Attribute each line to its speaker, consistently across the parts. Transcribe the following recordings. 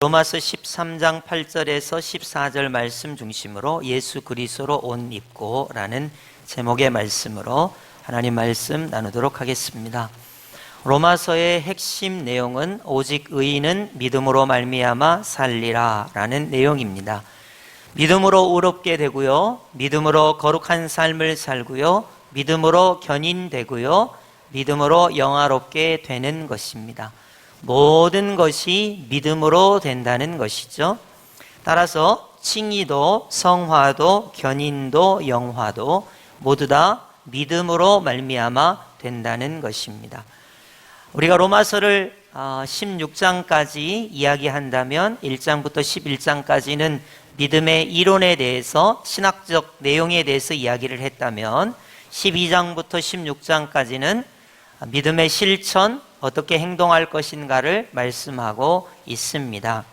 Speaker 1: 로마서 13장 8절에서 14절 말씀 중심으로 예수 그리스도로 옷 입고 라는 제목의 말씀으로 하나님 말씀 나누도록 하겠습니다. 로마서의 핵심 내용은 오직 의인은 믿음으로 말미암아 살리라 라는 내용입니다. 믿음으로 의롭게 되고요, 믿음으로 거룩한 삶을 살고요, 믿음으로 견인되고요, 믿음으로 영화롭게 되는 것입니다. 모든 것이 믿음으로 된다는 것이죠. 따라서 칭의도 성화도 견인도 영화도 모두 다 믿음으로 말미암아 된다는 것입니다. 우리가 로마서를 16장까지 이야기한다면 1장부터 11장까지는 믿음의 이론에 대해서 신학적 내용에 대해서 이야기를 했다면 12장부터 16장까지는 믿음의 실천, 어떻게 행동할 것인가를 말씀하고 있습니다.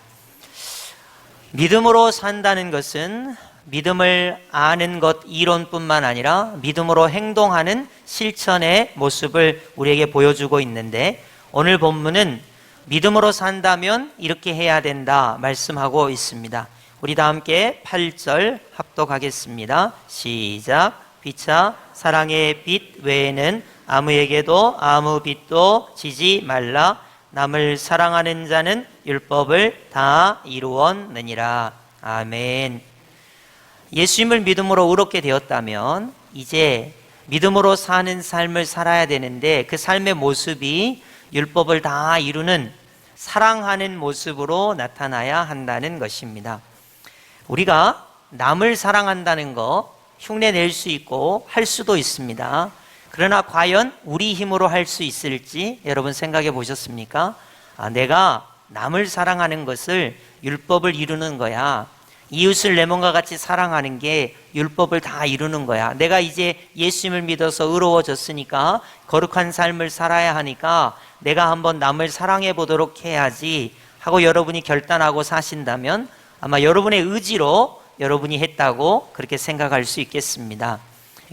Speaker 1: 믿음으로 산다는 것은 믿음을 아는 것 이론뿐만 아니라 믿음으로 행동하는 실천의 모습을 우리에게 보여주고 있는데, 오늘 본문은 믿음으로 산다면 이렇게 해야 된다 말씀하고 있습니다. 우리 다 함께 8절 합독하겠습니다. 시작. 피차 사랑의 빛 외에는 아무에게도 아무 빚도 지지 말라. 남을 사랑하는 자는 율법을 다 이루었느니라. 아멘. 예수님을 믿음으로 의롭게 되었다면 이제 믿음으로 사는 삶을 살아야 되는데, 그 삶의 모습이 율법을 다 이루는 사랑하는 모습으로 나타나야 한다는 것입니다. 우리가 남을 사랑한다는 거 흉내 낼 수 있고 할 수도 있습니다. 그러나 과연 우리 힘으로 할 수 있을지 여러분 생각해 보셨습니까? 내가 남을 사랑하는 것을 율법을 이루는 거야. 이웃을 내 몸과 같이 사랑하는 게 율법을 다 이루는 거야. 내가 이제 예수님을 믿어서 의로워졌으니까 거룩한 삶을 살아야 하니까 내가 한번 남을 사랑해 보도록 해야지 하고 여러분이 결단하고 사신다면 아마 여러분의 의지로 여러분이 했다고 그렇게 생각할 수 있겠습니다.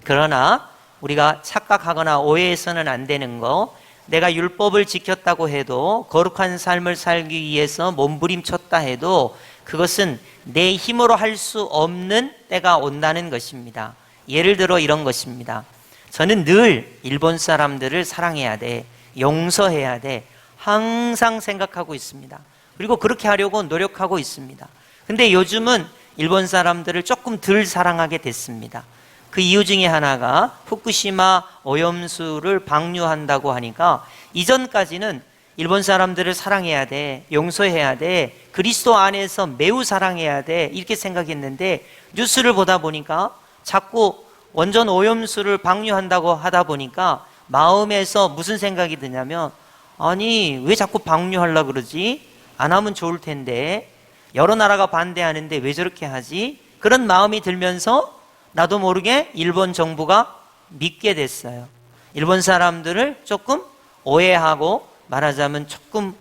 Speaker 1: 그러나 우리가 착각하거나 오해해서는 안 되는 거, 내가 율법을 지켰다고 해도 거룩한 삶을 살기 위해서 몸부림쳤다 해도 그것은 내 힘으로 할 수 없는 때가 온다는 것입니다. 예를 들어 이런 것입니다. 저는 늘 일본 사람들을 사랑해야 돼, 용서해야 돼, 항상 생각하고 있습니다. 그리고 그렇게 하려고 노력하고 있습니다. 근데 요즘은 일본 사람들을 조금 덜 사랑하게 됐습니다. 그 이유 중에 하나가 후쿠시마 오염수를 방류한다고 하니까 이전까지는 일본 사람들을 사랑해야 돼, 용서해야 돼, 그리스도 안에서 매우 사랑해야 돼 이렇게 생각했는데, 뉴스를 보다 보니까 자꾸 원전 오염수를 방류한다고 하다 보니까 마음에서 무슨 생각이 드냐면, 아니 왜 자꾸 방류하려고 그러지? 안 하면 좋을 텐데, 여러 나라가 반대하는데 왜 저렇게 하지? 그런 마음이 들면서 나도 모르게 일본 정부가 믿게 됐어요. 일본 사람들을 조금 오해하고, 말하자면 조금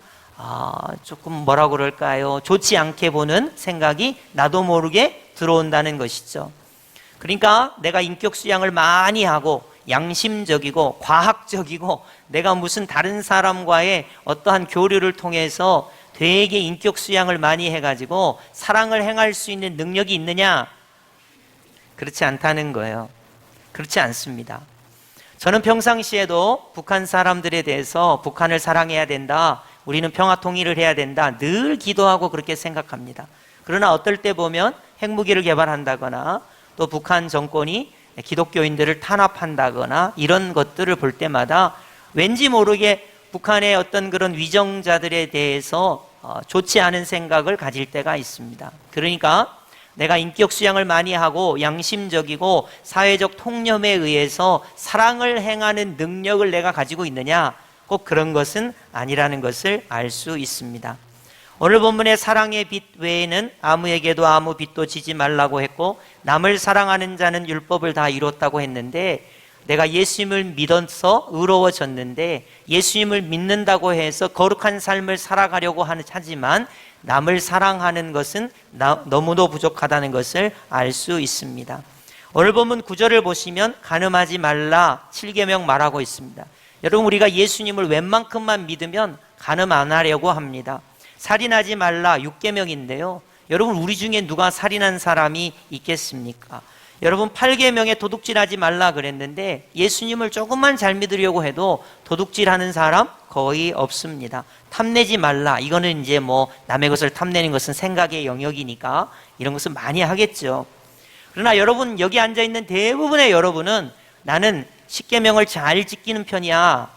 Speaker 1: 뭐라고 그럴까요? 좋지 않게 보는 생각이 나도 모르게 들어온다는 것이죠. 그러니까 내가 인격 수양을 많이 하고 양심적이고 과학적이고 내가 무슨 다른 사람과의 어떠한 교류를 통해서 되게 인격 수양을 많이 해가지고 사랑을 행할 수 있는 능력이 있느냐? 그렇지 않다는 거예요. 그렇지 않습니다. 저는 평상시에도 북한 사람들에 대해서 북한을 사랑해야 된다, 우리는 평화 통일을 해야 된다 늘 기도하고 그렇게 생각합니다. 그러나 어떨 때 보면 핵무기를 개발한다거나 또 북한 정권이 기독교인들을 탄압한다거나 이런 것들을 볼 때마다 왠지 모르게 북한의 어떤 그런 위정자들에 대해서 좋지 않은 생각을 가질 때가 있습니다. 그러니까 내가 인격 수양을 많이 하고 양심적이고 사회적 통념에 의해서 사랑을 행하는 능력을 내가 가지고 있느냐? 꼭 그런 것은 아니라는 것을 알 수 있습니다. 오늘 본문의 사랑의 빛 외에는 아무에게도 아무 빚도 지지 말라고 했고, 남을 사랑하는 자는 율법을 다 이뤘다고 했는데, 내가 예수님을 믿어서 의로워졌는데 예수님을 믿는다고 해서 거룩한 삶을 살아가려고 하지만 남을 사랑하는 것은 너무도 부족하다는 것을 알 수 있습니다. 오늘 본문 9절을 보시면 간음하지 말라 7계명 말하고 있습니다. 여러분, 우리가 예수님을 웬만큼만 믿으면 간음 안 하려고 합니다. 살인하지 말라 6계명인데요. 여러분, 우리 중에 누가 살인한 사람이 있겠습니까? 여러분, 8계명에 도둑질하지 말라 그랬는데 예수님을 조금만 잘 믿으려고 해도 도둑질하는 사람 거의 없습니다. 탐내지 말라, 이거는 이제 뭐 남의 것을 탐내는 것은 생각의 영역이니까 이런 것은 많이 하겠죠. 그러나 여러분, 여기 앉아있는 대부분의 여러분은 나는 10계명을 잘 지키는 편이야.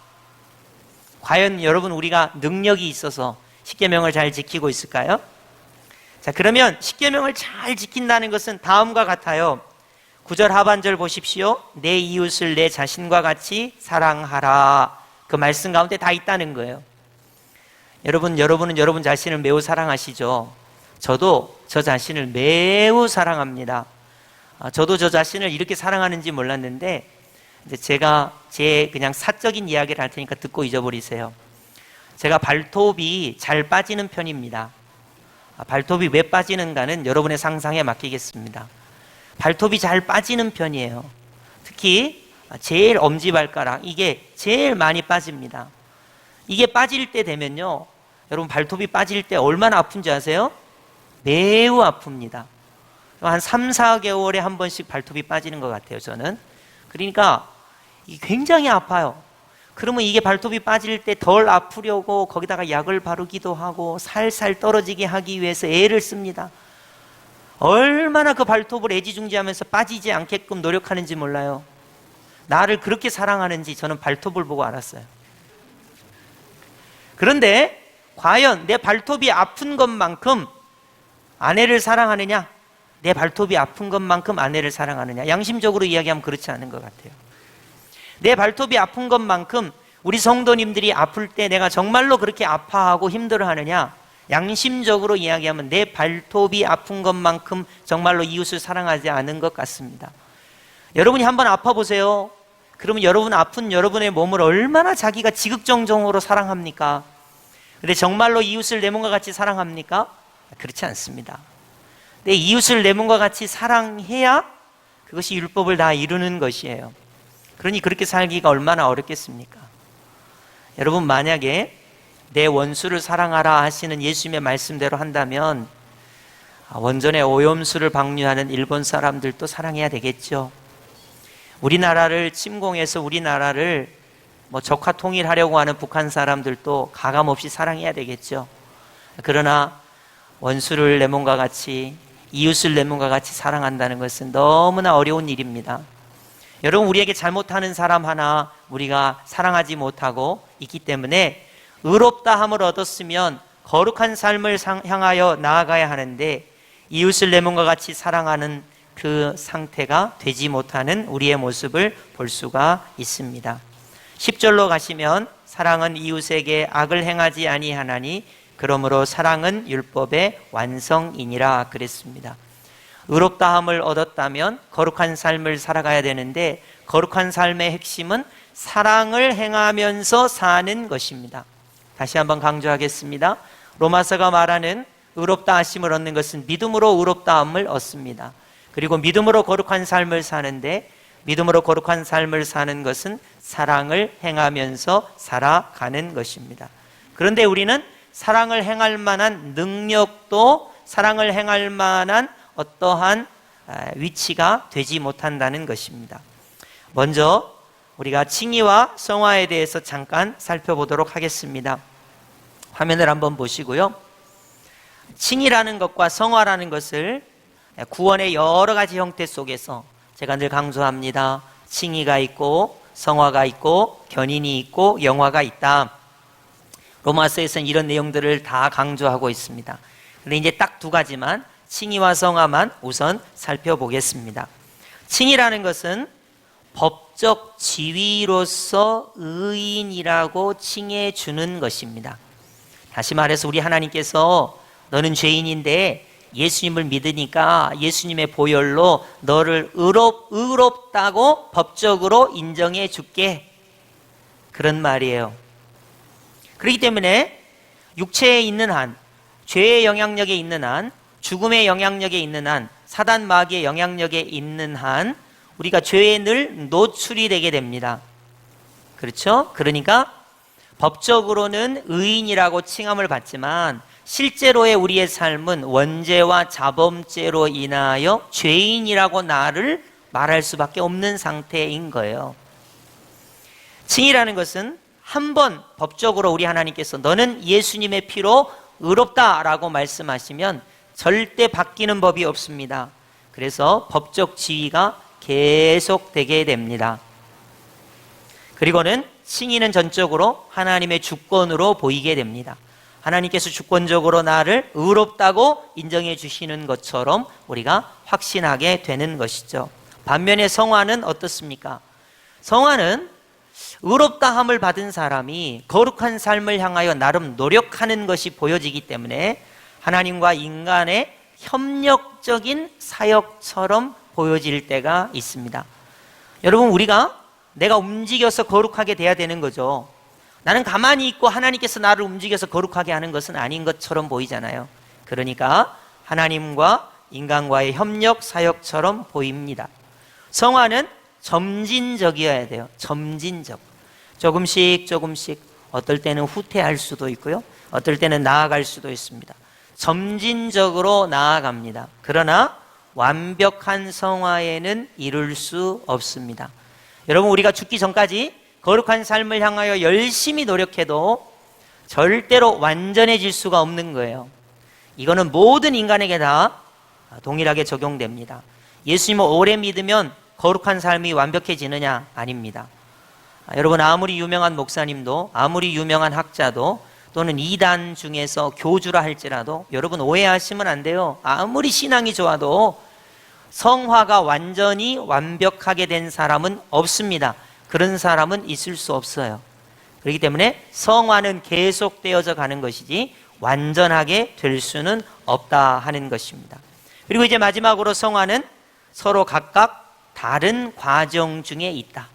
Speaker 1: 과연 여러분, 우리가 능력이 있어서 10계명을 잘 지키고 있을까요? 자, 그러면 10계명을 잘 지킨다는 것은 다음과 같아요. 9절 하반절 보십시오. 내 이웃을 내 자신과 같이 사랑하라. 그 말씀 가운데 다 있다는 거예요. 여러분은 여러분 자신을 매우 사랑하시죠? 저도 저 자신을 매우 사랑합니다. 저도 저 자신을 이렇게 사랑하는지 몰랐는데, 이제 제가 제 그냥 사적인 이야기를 할 테니까 듣고 잊어버리세요. 제가 발톱이 잘 빠지는 편입니다. 발톱이 왜 빠지는가는 여러분의 상상에 맡기겠습니다. 발톱이 잘 빠지는 편이에요. 특히 제일 엄지발가락, 이게 제일 많이 빠집니다. 이게 빠질 때 되면요, 여러분, 발톱이 빠질 때 얼마나 아픈지 아세요? 매우 아픕니다. 한 3, 4개월에 한 번씩 발톱이 빠지는 것 같아요, 저는. 그러니까 이게 굉장히 아파요. 그러면 이게 발톱이 빠질 때 덜 아프려고 거기다가 약을 바르기도 하고 살살 떨어지게 하기 위해서 애를 씁니다. 얼마나 그 발톱을 애지중지하면서 빠지지 않게끔 노력하는지 몰라요. 나를 그렇게 사랑하는지 저는 발톱을 보고 알았어요. 그런데 과연 내 발톱이 아픈 것만큼 아내를 사랑하느냐? 내 발톱이 아픈 것만큼 아내를 사랑하느냐? 양심적으로 이야기하면 그렇지 않은 것 같아요. 내 발톱이 아픈 것만큼 우리 성도님들이 아플 때 내가 정말로 그렇게 아파하고 힘들어하느냐? 양심적으로 이야기하면 내 발톱이 아픈 것만큼 정말로 이웃을 사랑하지 않은 것 같습니다. 여러분이 한번 아파보세요. 그러면 여러분 아픈 여러분의 몸을 얼마나 자기가 지극정성으로 사랑합니까? 근데 정말로 이웃을 내 몸과 같이 사랑합니까? 그렇지 않습니다. 내 이웃을 내 몸과 같이 사랑해야 그것이 율법을 다 이루는 것이에요. 그러니 그렇게 살기가 얼마나 어렵겠습니까? 여러분, 만약에 내 원수를 사랑하라 하시는 예수님의 말씀대로 한다면 원전의 오염수를 방류하는 일본 사람들도 사랑해야 되겠죠. 우리나라를 침공해서 우리나라를 적화 통일하려고 하는 북한 사람들도 가감없이 사랑해야 되겠죠. 그러나 원수를 내 몸과 같이, 이웃을 내 몸과 같이 사랑한다는 것은 너무나 어려운 일입니다. 여러분, 우리에게 잘못하는 사람 하나 우리가 사랑하지 못하고 있기 때문에 의롭다함을 얻었으면 거룩한 삶을 향하여 나아가야 하는데 이웃을 내 몸과 같이 사랑하는 그 상태가 되지 못하는 우리의 모습을 볼 수가 있습니다. 10절로 가시면 사랑은 이웃에게 악을 행하지 아니하나니 그러므로 사랑은 율법의 완성이니라 그랬습니다. 의롭다함을 얻었다면 거룩한 삶을 살아가야 되는데 거룩한 삶의 핵심은 사랑을 행하면서 사는 것입니다. 다시 한번 강조하겠습니다. 로마서가 말하는 의롭다 하심을 얻는 것은 믿음으로 의롭다함을 얻습니다. 그리고 믿음으로 거룩한 삶을 사는데 믿음으로 거룩한 삶을 사는 것은 사랑을 행하면서 살아가는 것입니다. 그런데 우리는 사랑을 행할 만한 능력도 사랑을 행할 만한 어떠한 위치가 되지 못한다는 것입니다. 먼저 우리가 칭의와 성화에 대해서 잠깐 살펴보도록 하겠습니다. 화면을 한번 보시고요. 칭의라는 것과 성화라는 것을 구원의 여러 가지 형태 속에서 제가 늘 강조합니다. 칭의가 있고 성화가 있고 견인이 있고 영화가 있다. 로마서에서는 이런 내용들을 다 강조하고 있습니다. 그런데 이제 딱 두 가지만, 칭의와 성화만 우선 살펴보겠습니다. 칭의라는 것은 법적 지위로서 의인이라고 칭해 주는 것입니다. 다시 말해서 우리 하나님께서 너는 죄인인데 예수님을 믿으니까 예수님의 보혈로 너를 의롭다고 법적으로 인정해 줄게, 그런 말이에요. 그렇기 때문에 육체에 있는 한, 죄의 영향력에 있는 한, 죽음의 영향력에 있는 한, 사단 마귀의 영향력에 있는 한 우리가 죄에 늘 노출이 되게 됩니다. 그렇죠? 그러니까 법적으로는 의인이라고 칭함을 받지만 실제로의 우리의 삶은 원죄와 자범죄로 인하여 죄인이라고 나를 말할 수밖에 없는 상태인 거예요. 칭의라는 것은 한 번 법적으로 우리 하나님께서 너는 예수님의 피로 의롭다라고 말씀하시면 절대 바뀌는 법이 없습니다. 그래서 법적 지위가 계속되게 됩니다. 그리고는 칭의는 전적으로 하나님의 주권으로 보이게 됩니다. 하나님께서 주권적으로 나를 의롭다고 인정해 주시는 것처럼 우리가 확신하게 되는 것이죠. 반면에 성화는 어떻습니까? 성화는 의롭다함을 받은 사람이 거룩한 삶을 향하여 나름 노력하는 것이 보여지기 때문에 하나님과 인간의 협력적인 사역처럼 보여질 때가 있습니다. 여러분, 우리가 내가 움직여서 거룩하게 돼야 되는 거죠. 나는 가만히 있고 하나님께서 나를 움직여서 거룩하게 하는 것은 아닌 것처럼 보이잖아요. 그러니까 하나님과 인간과의 협력 사역처럼 보입니다. 성화는 점진적이어야 돼요. 점진적. 조금씩 어떨 때는 후퇴할 수도 있고요. 어떨 때는 나아갈 수도 있습니다. 점진적으로 나아갑니다. 그러나 완벽한 성화에는 이룰 수 없습니다. 여러분, 우리가 죽기 전까지 거룩한 삶을 향하여 열심히 노력해도 절대로 완전해질 수가 없는 거예요. 이거는 모든 인간에게 다 동일하게 적용됩니다. 예수님을 오래 믿으면 거룩한 삶이 완벽해지느냐? 아닙니다. 여러분, 아무리 유명한 목사님도, 아무리 유명한 학자도, 또는 이단 중에서 교주라 할지라도 여러분 오해하시면 안 돼요. 아무리 신앙이 좋아도 성화가 완전히 완벽하게 된 사람은 없습니다. 그런 사람은 있을 수 없어요. 그렇기 때문에 성화는 계속되어져 가는 것이지 완전하게 될 수는 없다 하는 것입니다. 그리고 이제 마지막으로 성화는 서로 각각 다른 과정 중에 있다.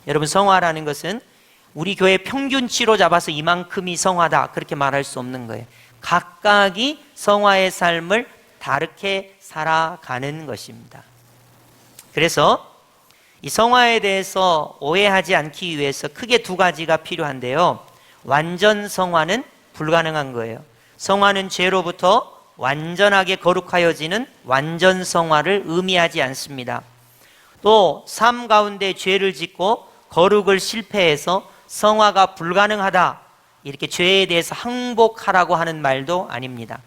Speaker 1: 여러분, 성화라는 것은 우리 교회 평균치로 잡아서 이만큼이 성화다 그렇게 말할 수 없는 거예요. 각각이 성화의 삶을 다르게 살아가는 것입니다. 그래서 이 성화에 대해서 오해하지 않기 위해서 크게 두 가지가 필요한데요. 완전 성화는 불가능한 거예요. 성화는 죄로부터 완전하게 거룩하여지는 완전 성화를 의미하지 않습니다. 또 삶 가운데 죄를 짓고 거룩을 실패해서 성화가 불가능하다, 이렇게 죄에 대해서 항복하라고 하는 말도 아닙니다.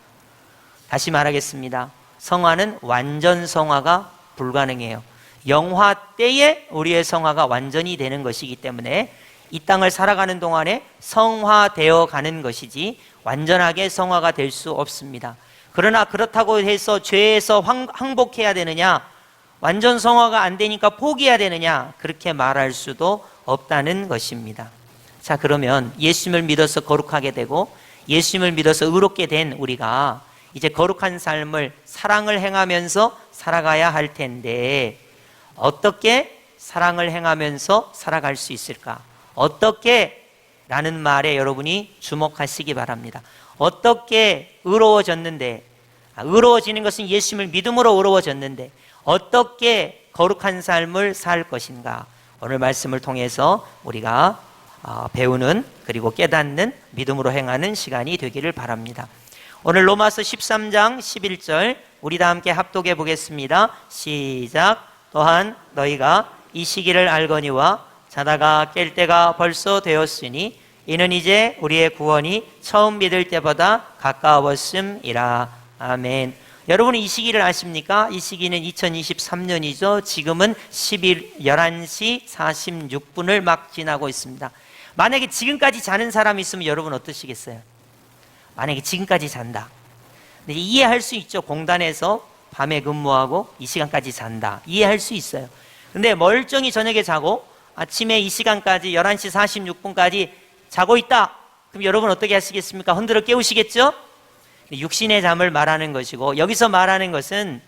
Speaker 1: 다시 말하겠습니다. 성화는 완전 성화가 불가능해요. 영화 때에 우리의 성화가 완전히 되는 것이기 때문에 이 땅을 살아가는 동안에 성화되어 가는 것이지 완전하게 성화가 될 수 없습니다. 그러나 그렇다고 해서 죄에서 항복해야 되느냐, 완전 성화가 안 되니까 포기해야 되느냐, 그렇게 말할 수도 없다는 것입니다. 자, 그러면 예수님을 믿어서 거룩하게 되고 예수님을 믿어서 의롭게 된 우리가 이제 거룩한 삶을 사랑을 행하면서 살아가야 할 텐데 어떻게 사랑을 행하면서 살아갈 수 있을까? 어떻게? 라는 말에 여러분이 주목하시기 바랍니다. 어떻게 의로워졌는데, 의로워지는 것은 예수님을 믿음으로 의로워졌는데 어떻게 거룩한 삶을 살 것인가? 오늘 말씀을 통해서 우리가 배우는, 그리고 깨닫는, 믿음으로 행하는 시간이 되기를 바랍니다. 오늘 로마서 13장 11절 우리 다 함께 합독해 보겠습니다. 시작. 또한 너희가 이 시기를 알거니와 자다가 깰 때가 벌써 되었으니 이는 이제 우리의 구원이 처음 믿을 때보다 가까웠음이라. 아멘. 여러분은 이 시기를 아십니까? 이 시기는 2023년이죠. 지금은 11시 46분을 막 지나고 있습니다. 만약에 지금까지 자는 사람이 있으면 여러분 어떠시겠어요? 만약에 지금까지 잔다. 근데 이해할 수 있죠. 공단에서 밤에 근무하고 이 시간까지 잔다. 이해할 수 있어요. 근데 멀쩡히 저녁에 자고 아침에 이 시간까지 11시 46분까지 자고 있다. 그럼 여러분 어떻게 하시겠습니까? 흔들어 깨우시겠죠? 육신의 잠을 말하는 것이고, 여기서 말하는 것은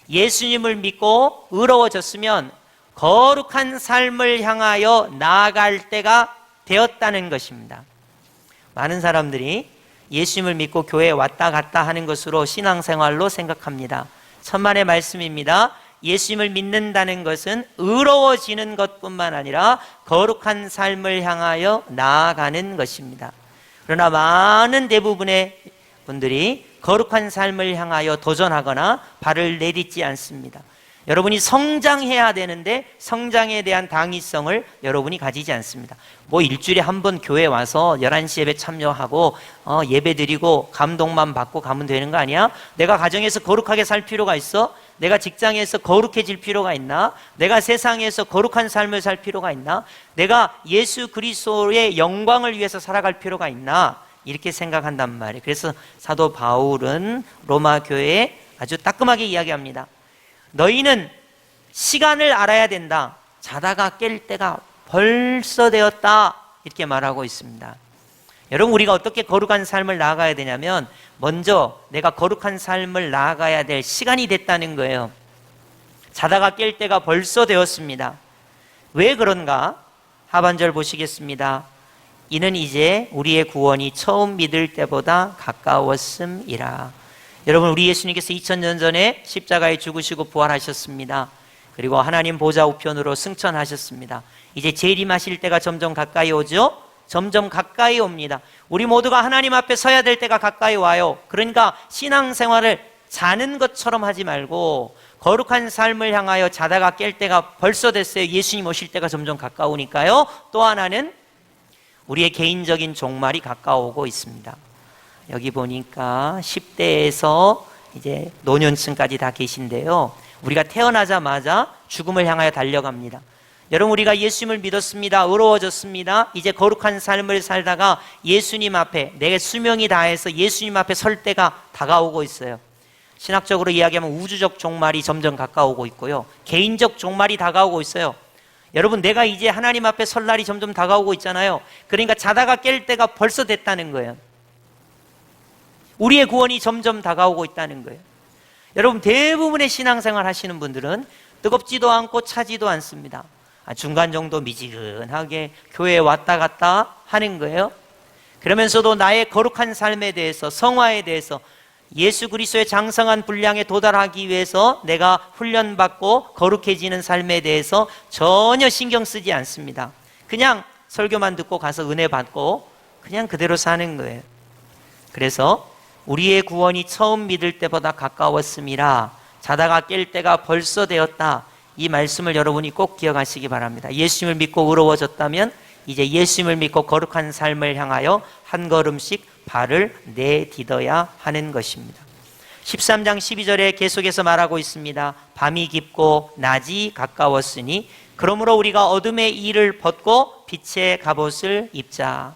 Speaker 1: 예수님을 믿고 의로워졌으면 거룩한 삶을 향하여 나아갈 때가 되었다는 것입니다. 많은 사람들이 예수님을 믿고 교회에 왔다 갔다 하는 것으로 신앙생활로 생각합니다. 천만의 말씀입니다. 예수님을 믿는다는 것은 의로워지는 것뿐만 아니라 거룩한 삶을 향하여 나아가는 것입니다. 그러나 많은 대부분의 분들이 거룩한 삶을 향하여 도전하거나 발을 내딛지 않습니다. 여러분이 성장해야 되는데 성장에 대한 당위성을 여러분이 가지지 않습니다. 뭐 일주일에 한 번 교회 와서 11시 예배 참여하고 예배 드리고 감동만 받고 가면 되는 거 아니야? 내가 가정에서 거룩하게 살 필요가 있어? 내가 직장에서 거룩해질 필요가 있나? 내가 세상에서 거룩한 삶을 살 필요가 있나? 내가 예수 그리스도의 영광을 위해서 살아갈 필요가 있나? 이렇게 생각한단 말이에요. 그래서 사도 바울은 로마 교회에 아주 따끔하게 이야기합니다. 너희는 시간을 알아야 된다. 자다가 깰 때가 벌써 되었다. 이렇게 말하고 있습니다. 여러분, 우리가 어떻게 거룩한 삶을 나아가야 되냐면 먼저 내가 거룩한 삶을 나아가야 될 시간이 됐다는 거예요. 자다가 깰 때가 벌써 되었습니다. 왜 그런가? 하반절 보시겠습니다. 이는 이제 우리의 구원이 처음 믿을 때보다 가까웠음이라. 여러분, 우리 예수님께서 2000년 전에 십자가에 죽으시고 부활하셨습니다. 그리고 하나님 보좌 우편으로 승천하셨습니다. 이제 재림하실 때가 점점 가까이 오죠? 점점 가까이 옵니다. 우리 모두가 하나님 앞에 서야 될 때가 가까이 와요. 그러니까 신앙생활을 자는 것처럼 하지 말고 거룩한 삶을 향하여 자다가 깰 때가 벌써 됐어요. 예수님 오실 때가 점점 가까우니까요. 또 하나는 우리의 개인적인 종말이 가까워오고 있습니다. 여기 보니까 10대에서 이제 노년층까지 다 계신데요. 우리가 태어나자마자 죽음을 향하여 달려갑니다. 여러분, 우리가 예수님을 믿었습니다. 의로워졌습니다. 이제 거룩한 삶을 살다가 예수님 앞에 내 수명이 다해서 예수님 앞에 설 때가 다가오고 있어요. 신학적으로 이야기하면 우주적 종말이 점점 가까우고 있고요. 개인적 종말이 다가오고 있어요. 여러분, 내가 이제 하나님 앞에 설 날이 점점 다가오고 있잖아요. 그러니까 자다가 깰 때가 벌써 됐다는 거예요. 우리의 구원이 점점 다가오고 있다는 거예요. 여러분, 대부분의 신앙생활 하시는 분들은 뜨겁지도 않고 차지도 않습니다. 중간 정도 미지근하게 교회에 왔다 갔다 하는 거예요. 그러면서도 나의 거룩한 삶에 대해서, 성화에 대해서, 예수 그리스도의 장성한 분량에 도달하기 위해서 내가 훈련받고 거룩해지는 삶에 대해서 전혀 신경 쓰지 않습니다. 그냥 설교만 듣고 가서 은혜 받고 그냥 그대로 사는 거예요. 그래서 우리의 구원이 처음 믿을 때보다 가까웠음이라. 자다가 깰 때가 벌써 되었다. 이 말씀을 여러분이 꼭 기억하시기 바랍니다. 예수님을 믿고 의로워졌다면 이제 예수님을 믿고 거룩한 삶을 향하여 한 걸음씩 발을 내딛어야 하는 것입니다. 13장 12절에 계속해서 말하고 있습니다. 밤이 깊고 낮이 가까웠으니 그러므로 우리가 어둠의 일을 벗고 빛의 갑옷을 입자.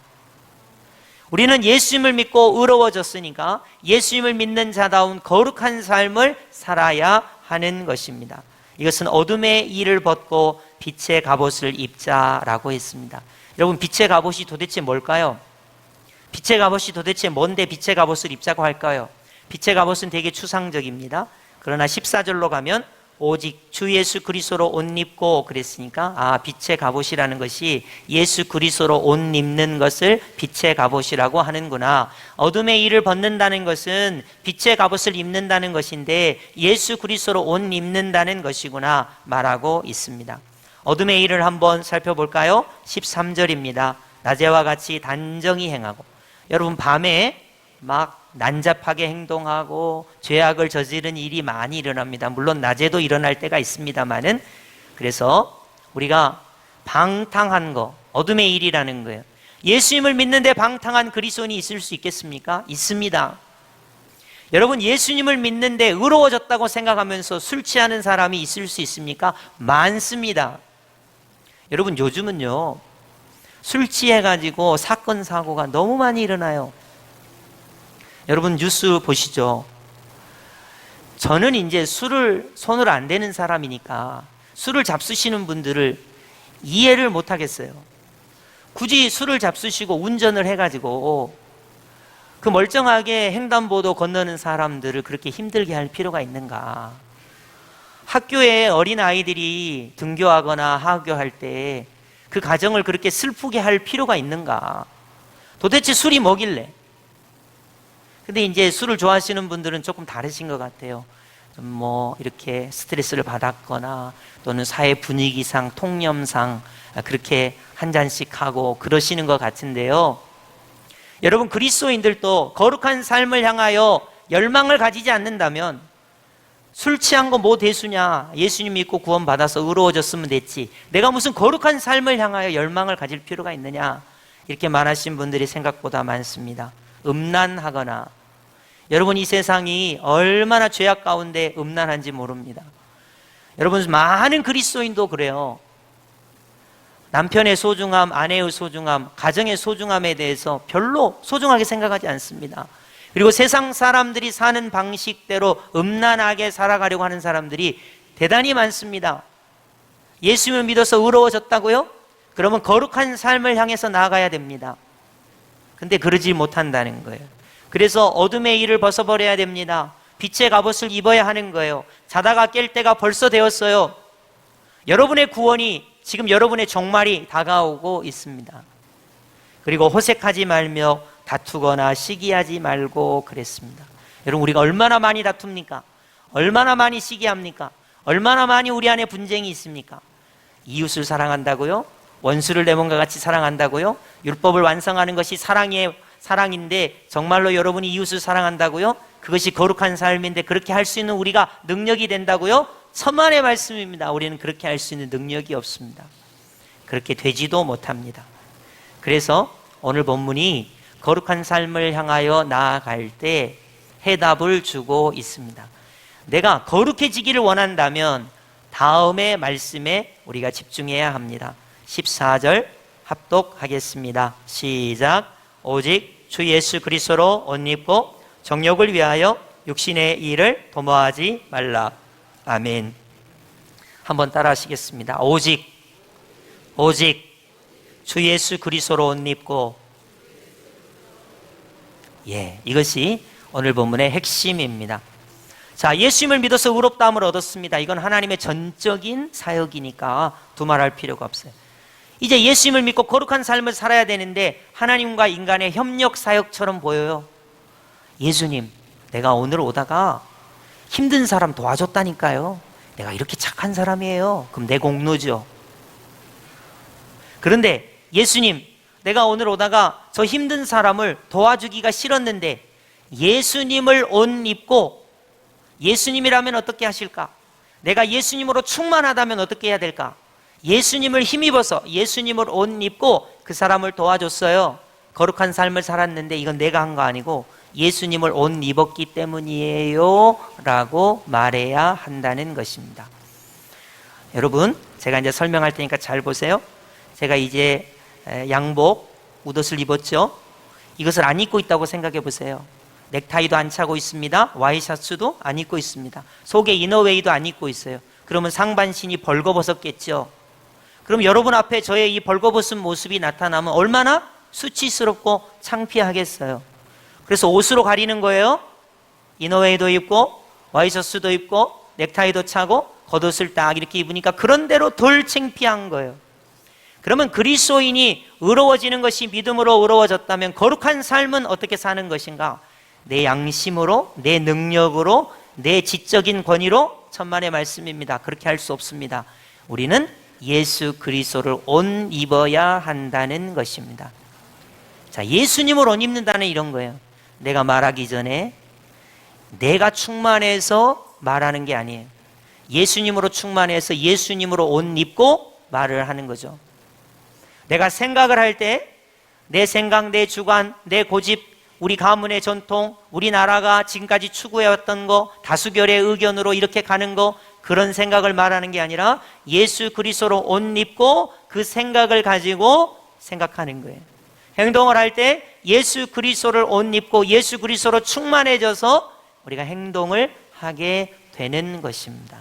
Speaker 1: 우리는 예수님을 믿고 의로워졌으니까 예수님을 믿는 자다운 거룩한 삶을 살아야 하는 것입니다. 이것은 어둠의 일을 벗고 빛의 갑옷을 입자라고 했습니다. 여러분, 빛의 갑옷이 도대체 뭘까요? 빛의 갑옷이 도대체 뭔데 빛의 갑옷을 입자고 할까요? 빛의 갑옷은 되게 추상적입니다. 그러나 14절로 가면 오직 주 예수 그리스도로 옷 입고 그랬으니까 빛의 갑옷이라는 것이 예수 그리스도로 옷 입는 것을 빛의 갑옷이라고 하는구나. 어둠의 일을 벗는다는 것은 빛의 갑옷을 입는다는 것인데 예수 그리스도로 옷 입는다는 것이구나 말하고 있습니다. 어둠의 일을 한번 살펴볼까요? 13절입니다. 낮에와 같이 단정히 행하고. 여러분, 밤에 막 난잡하게 행동하고 죄악을 저지른 일이 많이 일어납니다. 물론 낮에도 일어날 때가 있습니다만은. 그래서 우리가 방탕한 거, 어둠의 일이라는 거예요. 예수님을 믿는데 방탕한 그리스도인이 있을 수 있겠습니까? 있습니다. 여러분, 예수님을 믿는데 의로워졌다고 생각하면서 술 취하는 사람이 있을 수 있습니까? 많습니다. 여러분, 요즘은요 술 취해가지고 사건 사고가 너무 많이 일어나요. 여러분, 뉴스 보시죠. 저는 이제 술을 손을 안 대는 사람이니까 술을 잡수시는 분들을 이해를 못 하겠어요. 굳이 술을 잡수시고 운전을 해가지고 그 멀쩡하게 횡단보도 건너는 사람들을 그렇게 힘들게 할 필요가 있는가? 학교에 어린아이들이 등교하거나 하교할 때 그 가정을 그렇게 슬프게 할 필요가 있는가? 도대체 술이 뭐길래? 근데 이제 술을 좋아하시는 분들은 조금 다르신 것 같아요. 좀 이렇게 스트레스를 받았거나 또는 사회 분위기상, 통념상 그렇게 한 잔씩 하고 그러시는 것 같은데요. 여러분, 그리스도인들도 거룩한 삶을 향하여 열망을 가지지 않는다면 술 취한 거 뭐 대수냐, 예수님 믿고 구원받아서 의로워졌으면 됐지, 내가 무슨 거룩한 삶을 향하여 열망을 가질 필요가 있느냐, 이렇게 말하신 분들이 생각보다 많습니다. 음란하거나, 여러분, 이 세상이 얼마나 죄악 가운데 음란한지 모릅니다. 여러분, 많은 그리스도인도 그래요. 남편의 소중함, 아내의 소중함, 가정의 소중함에 대해서 별로 소중하게 생각하지 않습니다. 그리고 세상 사람들이 사는 방식대로 음란하게 살아가려고 하는 사람들이 대단히 많습니다. 예수님을 믿어서 의로워졌다고요? 그러면 거룩한 삶을 향해서 나아가야 됩니다. 근데 그러지 못한다는 거예요. 그래서 어둠의 일을 벗어버려야 됩니다. 빛의 갑옷을 입어야 하는 거예요. 자다가 깰 때가 벌써 되었어요. 여러분의 구원이, 지금 여러분의 종말이 다가오고 있습니다. 그리고 호색하지 말며 다투거나 시기하지 말고 그랬습니다. 여러분, 우리가 얼마나 많이 다툽니까? 얼마나 많이 시기합니까? 얼마나 많이 우리 안에 분쟁이 있습니까? 이웃을 사랑한다고요? 원수를 내 몸과 같이 사랑한다고요? 율법을 완성하는 것이 사랑인데 정말로 여러분이 이웃을 사랑한다고요? 그것이 거룩한 삶인데 그렇게 할 수 있는 우리가 능력이 된다고요? 천만의 말씀입니다. 우리는 그렇게 할 수 있는 능력이 없습니다. 그렇게 되지도 못합니다. 그래서 오늘 본문이 거룩한 삶을 향하여 나아갈 때 해답을 주고 있습니다. 내가 거룩해지기를 원한다면 다음의 말씀에 우리가 집중해야 합니다. 14절 합독하겠습니다. 시작. 오직 주 예수 그리스도로 옷 입고 정욕을 위하여 육신의 일을 도모하지 말라. 아멘. 한번 따라 하시겠습니다. 오직 주 예수 그리스도로 옷 입고. 이것이 오늘 본문의 핵심입니다. 자, 예수님을 믿어서 의롭다함을 얻었습니다. 이건 하나님의 전적인 사역이니까 두말할 필요가 없어요. 이제 예수님을 믿고 거룩한 삶을 살아야 되는데 하나님과 인간의 협력 사역처럼 보여요. 예수님, 내가 오늘 오다가 힘든 사람 도와줬다니까요. 내가 이렇게 착한 사람이에요. 그럼 내 공로죠. 그런데 예수님, 내가 오늘 오다가 저 힘든 사람을 도와주기가 싫었는데 예수님을 옷 입고, 예수님이라면 어떻게 하실까? 내가 예수님으로 충만하다면 어떻게 해야 될까? 예수님을 힘입어서 예수님을 옷 입고 그 사람을 도와줬어요. 거룩한 삶을 살았는데 이건 내가 한 거 아니고 예수님을 옷 입었기 때문이에요 라고 말해야 한다는 것입니다. 여러분, 제가 이제 설명할 테니까 잘 보세요. 제가 이제 양복, 웃옷을 입었죠. 이것을 안 입고 있다고 생각해 보세요. 넥타이도 안 차고 있습니다. 와이셔츠도 안 입고 있습니다. 속에 이너웨이도 안 입고 있어요. 그러면 상반신이 벌거벗었겠죠. 그럼 여러분 앞에 저의 이 벌거벗은 모습이 나타나면 얼마나 수치스럽고 창피하겠어요. 그래서 옷으로 가리는 거예요. 이너웨이도 입고 와이셔츠도 입고 넥타이도 차고 겉옷을 딱 이렇게 입으니까 그런대로 덜 창피한 거예요. 그러면 그리스도인이 의로워지는 것이 믿음으로 의로워졌다면 거룩한 삶은 어떻게 사는 것인가? 내 양심으로, 내 능력으로, 내 지적인 권위로? 천만의 말씀입니다. 그렇게 할 수 없습니다. 우리는 예수 그리스도를 옷 입어야 한다는 것입니다. 자, 예수님을 옷 입는다는 이런 거예요. 내가 말하기 전에 내가 충만해서 말하는 게 아니에요. 예수님으로 충만해서 예수님으로 옷 입고 말을 하는 거죠. 내가 생각을 할 때 내 생각, 내 주관, 내 고집, 우리 가문의 전통, 우리나라가 지금까지 추구해왔던 거, 다수결의 의견으로 이렇게 가는 거, 그런 생각을 말하는 게 아니라 예수 그리스도로 옷 입고 그 생각을 가지고 생각하는 거예요. 행동을 할 때 예수 그리스도를 옷 입고 예수 그리스도로 충만해져서 우리가 행동을 하게 되는 것입니다.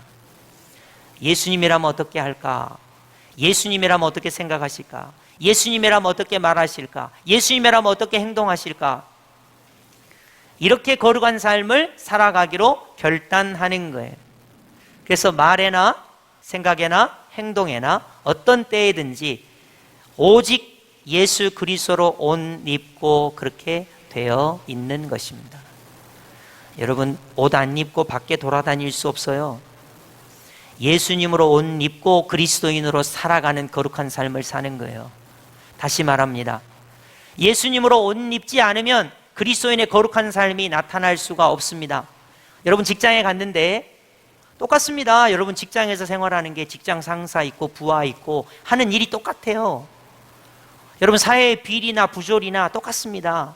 Speaker 1: 예수님이라면 어떻게 할까? 예수님이라면 어떻게 생각하실까? 예수님이라면 어떻게 말하실까? 예수님이라면 어떻게 행동하실까? 이렇게 거룩한 삶을 살아가기로 결단하는 거예요. 그래서 말에나 생각에나 행동에나 어떤 때에든지 오직 예수 그리스도로 옷 입고 그렇게 되어 있는 것입니다. 여러분, 옷 안 입고 밖에 돌아다닐 수 없어요. 예수님으로 옷 입고 그리스도인으로 살아가는 거룩한 삶을 사는 거예요. 다시 말합니다. 예수님으로 옷 입지 않으면 그리스도인의 거룩한 삶이 나타날 수가 없습니다. 여러분 직장에 갔는데 똑같습니다. 여러분 직장에서 생활하는 게 직장 상사 있고 부하 있고 하는 일이 똑같아요. 여러분 사회의 비리나 부조리나 똑같습니다.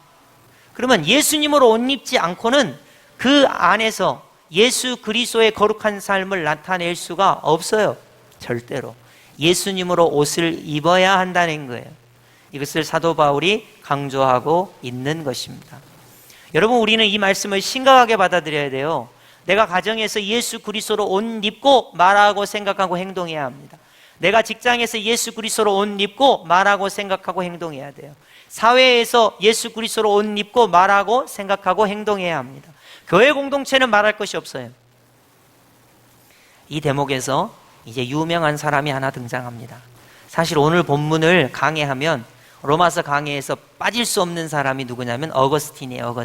Speaker 1: 그러면 예수님으로 옷 입지 않고는 그 안에서 예수 그리스도의 거룩한 삶을 나타낼 수가 없어요. 절대로. 예수님으로 옷을 입어야 한다는 거예요. 이것을 사도 바울이 강조하고 있는 것입니다. 여러분 우리는 이 말씀을 심각하게 받아들여야 돼요. 내가 가정에서 예수 그리스도로 옷 입고 말하고 생각하고 행동해야 합니다. 내가 직장에서 예수 그리스도로 옷 입고 말하고 생각하고 행동해야 돼요. 사회에서 예수 그리스도로 옷 입고 말하고 생각하고 행동해야 합니다. 교회 공동체는 말할 것이 없어요. 이 대목에서 이제 유명한 사람이 하나 등장합니다. 사실 오늘 본문을 강해하면 로마서 강해에서 빠질 수 없는 사람이 누구냐면 어거스틴이에요.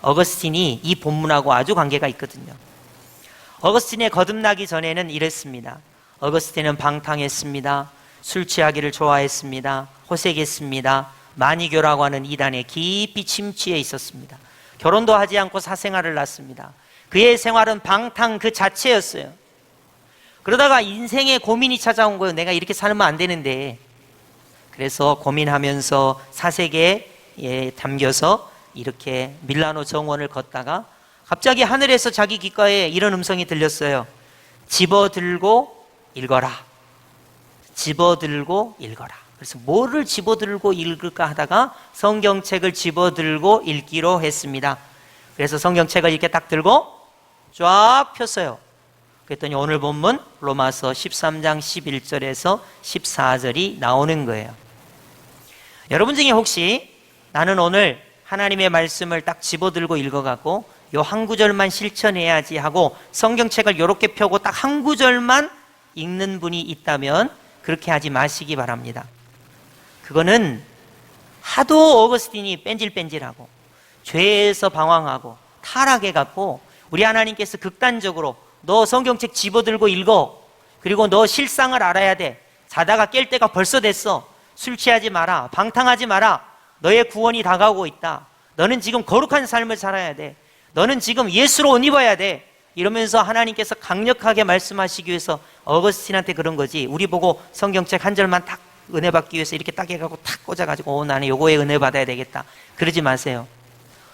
Speaker 1: 어거스틴이 이 본문하고 아주 관계가 있거든요. 어거스틴의 거듭나기 전에는 이랬습니다. 어거스틴은 방탕했습니다. 술 취하기를 좋아했습니다. 호색했습니다. 마니교라고 하는 이단에 깊이 침취해 있었습니다. 결혼도 하지 않고 사생활을 낳습니다. 그의 생활은 방탕 그 자체였어요. 그러다가 인생에 고민이 찾아온 거예요. 내가 이렇게 살면 안 되는데. 그래서 고민하면서 사색에 담겨서 이렇게 밀라노 정원을 걷다가 갑자기 하늘에서 자기 귓가에 이런 음성이 들렸어요. 집어들고 읽어라. 집어들고 읽어라. 그래서 뭐를 집어들고 읽을까 하다가 성경책을 집어들고 읽기로 했습니다. 그래서 성경책을 이렇게 딱 들고 쫙 폈어요. 그랬더니 오늘 본문 로마서 13장 11절에서 14절이 나오는 거예요. 여러분 중에 혹시 나는 오늘 하나님의 말씀을 딱 집어들고 읽어갖고 요 한 구절만 실천해야지 하고 성경책을 이렇게 펴고 딱 한 구절만 읽는 분이 있다면 그렇게 하지 마시기 바랍니다. 그거는 하도 어거스틴이 뺀질뺀질하고 죄에서 방황하고 타락해갖고 우리 하나님께서 극단적으로 너 성경책 집어들고 읽어. 그리고 너 실상을 알아야 돼. 자다가 깰 때가 벌써 됐어. 술 취하지 마라. 방탕하지 마라. 너의 구원이 다가오고 있다. 너는 지금 거룩한 삶을 살아야 돼. 너는 지금 예수로 옷 입어야 돼. 이러면서 하나님께서 강력하게 말씀하시기 위해서 어거스틴한테 그런 거지. 우리 보고 성경책 한 절만 딱 은혜 받기 위해서 이렇게 딱 해가지고 탁 꽂아가지고 나는 요거에 은혜 받아야 되겠다. 그러지 마세요.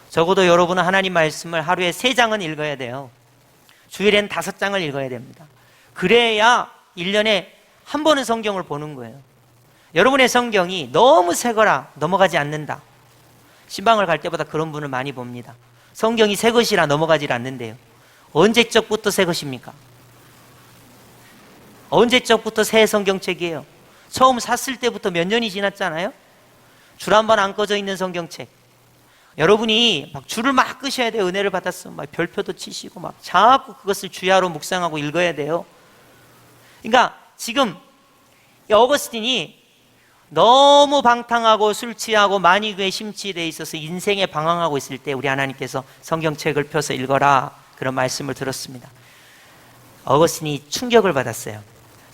Speaker 1: 적어도 여러분은 하나님 말씀을 하루에 3장은 읽어야 돼요. 주일엔 5장을 읽어야 됩니다. 그래야 1년에 한 번은 성경을 보는 거예요. 여러분의 성경이 너무 새거라 넘어가지 않는다. 신방을 갈 때보다 그런 분을 많이 봅니다. 성경이 새 것이라 넘어가질 않는데요. 언제적부터 새 것입니까? 언제적부터 새 성경책이에요? 처음 샀을 때부터 몇 년이 지났잖아요? 줄 한 번 안 꺼져 있는 성경책. 여러분이 막 줄을 막 끄셔야 돼요. 은혜를 받았으면 막 별표도 치시고 막 자꾸 그것을 주야로 묵상하고 읽어야 돼요. 그러니까 지금 이 어거스틴이 너무 방탕하고 술 취하고 만이교에 심취되어 있어서 인생에 방황하고 있을 때 우리 하나님께서 성경책을 펴서 읽어라 그런 말씀을 들었습니다. 어거스틴이 충격을 받았어요.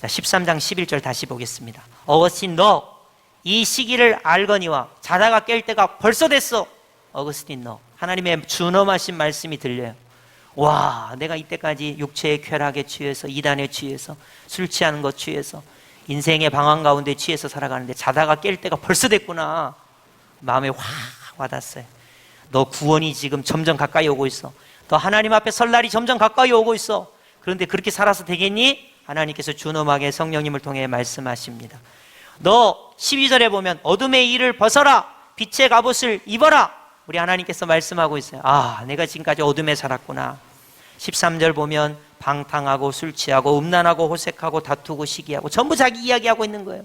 Speaker 1: 자, 13장 11절 다시 보겠습니다. 어거스틴 너 이 시기를 알거니와 자다가 깰 때가 벌써 됐어. 어거스틴 너 하나님의 준엄하신 말씀이 들려요. 와, 내가 이때까지 육체의 쾌락에 취해서 이단에 취해서 술 취하는 것 취해서 인생의 방황 가운데 취해서 살아가는데 자다가 깰 때가 벌써 됐구나. 마음에 확 와닿았어요. 너 구원이 지금 점점 가까이 오고 있어. 너 하나님 앞에 설 날이 점점 가까이 오고 있어. 그런데 그렇게 살아서 되겠니? 하나님께서 준엄하게 성령님을 통해 말씀하십니다. 너 12절에 보면 어둠의 일을 벗어라. 빛의 갑옷을 입어라. 우리 하나님께서 말씀하고 있어요. 아, 내가 지금까지 어둠에 살았구나. 13절 보면 방탕하고 술 취하고 음란하고 호색하고 다투고 시기하고 전부 자기 이야기하고 있는 거예요.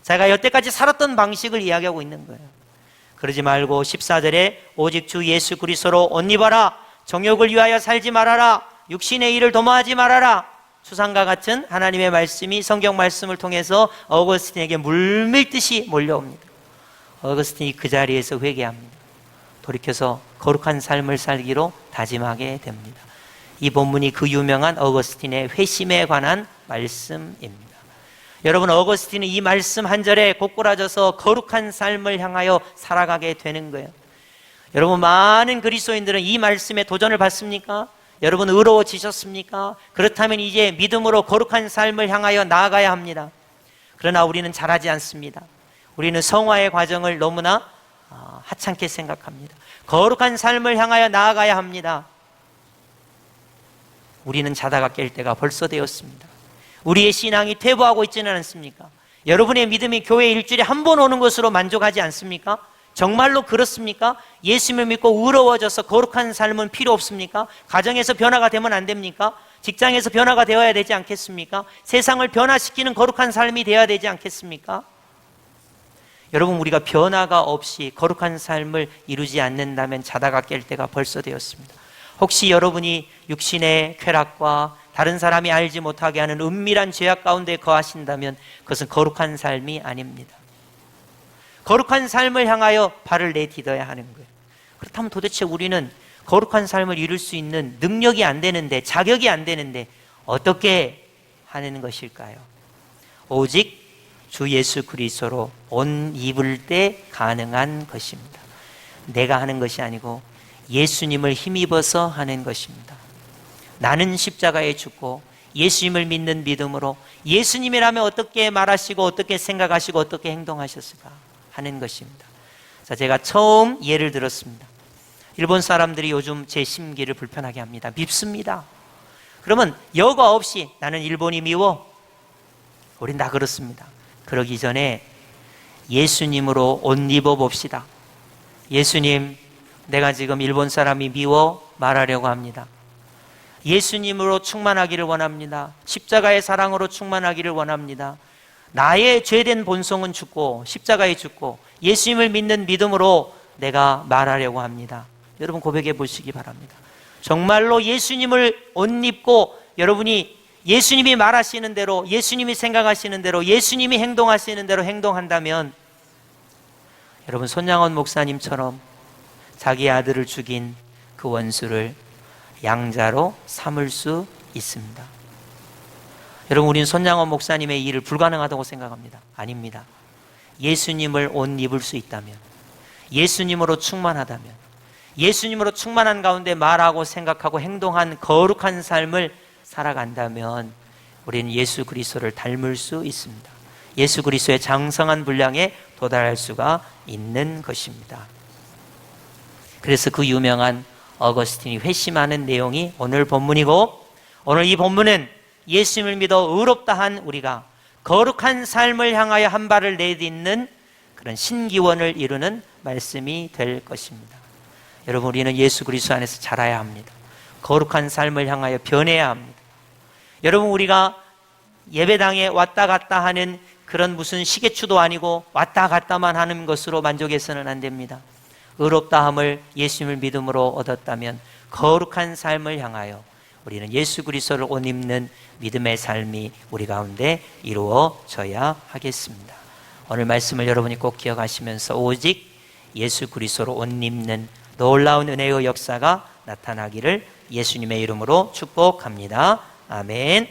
Speaker 1: 자기가 여태까지 살았던 방식을 이야기하고 있는 거예요. 그러지 말고 14절에 오직 주 예수 그리스도로 옷 입어라. 정욕을 위하여 살지 말아라. 육신의 일을 도모하지 말아라. 수상과 같은 하나님의 말씀이 성경 말씀을 통해서 어거스틴에게 물밀듯이 몰려옵니다. 어거스틴이 그 자리에서 회개합니다. 돌이켜서 거룩한 삶을 살기로 다짐하게 됩니다. 이 본문이 그 유명한 어거스틴의 회심에 관한 말씀입니다. 여러분, 어거스틴은 이 말씀 한 절에 고꾸라져서 거룩한 삶을 향하여 살아가게 되는 거예요. 여러분, 많은 그리스도인들은 이 말씀에 도전을 받습니까? 여러분, 의로워지셨습니까? 그렇다면 이제 믿음으로 거룩한 삶을 향하여 나아가야 합니다. 그러나 우리는 잘하지 않습니다. 우리는 성화의 과정을 너무나 하찮게 생각합니다. 거룩한 삶을 향하여 나아가야 합니다. 우리는 자다가 깰 때가 벌써 되었습니다. 우리의 신앙이 퇴보하고 있지는 않습니까? 여러분의 믿음이 교회 일주일에 한 번 오는 것으로 만족하지 않습니까? 정말로 그렇습니까? 예수님을 믿고 의로워져서 거룩한 삶은 필요 없습니까? 가정에서 변화가 되면 안 됩니까? 직장에서 변화가 되어야 되지 않겠습니까? 세상을 변화시키는 거룩한 삶이 되어야 되지 않겠습니까? 여러분, 우리가 변화가 없이 거룩한 삶을 이루지 않는다면 자다가 깰 때가 벌써 되었습니다. 혹시 여러분이 육신의 쾌락과 다른 사람이 알지 못하게 하는 은밀한 죄악 가운데 거하신다면 그것은 거룩한 삶이 아닙니다. 거룩한 삶을 향하여 발을 내딛어야 하는 거예요. 그렇다면 도대체 우리는 거룩한 삶을 이룰 수 있는 능력이 안 되는데, 자격이 안 되는데 어떻게 하는 것일까요? 오직 주 예수 그리스도로 옷 입을 때 가능한 것입니다. 내가 하는 것이 아니고 예수님을 힘입어서 하는 것입니다. 나는 십자가에 죽고 예수님을 믿는 믿음으로 예수님이라면 어떻게 말하시고 어떻게 생각하시고 어떻게 행동하셨을까 하는 것입니다. 자, 제가 처음 예를 들었습니다. 일본 사람들이 요즘 제 심기를 불편하게 합니다. 밉습니다. 그러면 여과 없이 나는 일본이 미워. 우린 다 그렇습니다. 그러기 전에 예수님으로 옷 입어 봅시다. 예수님, 내가 지금 일본 사람이 미워 말하려고 합니다. 예수님으로 충만하기를 원합니다. 십자가의 사랑으로 충만하기를 원합니다. 나의 죄된 본성은 죽고 십자가에 죽고 예수님을 믿는 믿음으로 내가 말하려고 합니다. 여러분, 고백해 보시기 바랍니다. 정말로 예수님을 옷 입고 여러분이 예수님이 말하시는 대로, 예수님이 생각하시는 대로, 예수님이 행동하시는 대로 행동한다면 여러분, 손양원 목사님처럼 자기 아들을 죽인 그 원수를 양자로 삼을 수 있습니다. 여러분, 우리는 손양원 목사님의 일을 불가능하다고 생각합니다. 아닙니다. 예수님을 옷 입을 수 있다면, 예수님으로 충만하다면, 예수님으로 충만한 가운데 말하고 생각하고 행동한 거룩한 삶을 살아간다면 우리는 예수 그리스도를 닮을 수 있습니다. 예수 그리스도의 장성한 분량에 도달할 수가 있는 것입니다. 그래서 그 유명한 어거스틴이 회심하는 내용이 오늘 본문이고, 오늘 이 본문은 예수님을 믿어 의롭다 한 우리가 거룩한 삶을 향하여 한 발을 내딛는 그런 신기원을 이루는 말씀이 될 것입니다. 여러분, 우리는 예수 그리스도 안에서 자라야 합니다. 거룩한 삶을 향하여 변해야 합니다. 여러분, 우리가 예배당에 왔다 갔다 하는 그런 무슨 시계추도 아니고 왔다 갔다만 하는 것으로 만족해서는 안 됩니다. 의롭다함을 예수님을 믿음으로 얻었다면 거룩한 삶을 향하여 우리는 예수 그리스도를 옷 입는 믿음의 삶이 우리 가운데 이루어져야 하겠습니다. 오늘 말씀을 여러분이 꼭 기억하시면서 오직 예수 그리스도로 옷 입는 놀라운 은혜의 역사가 나타나기를 예수님의 이름으로 축복합니다. 아멘.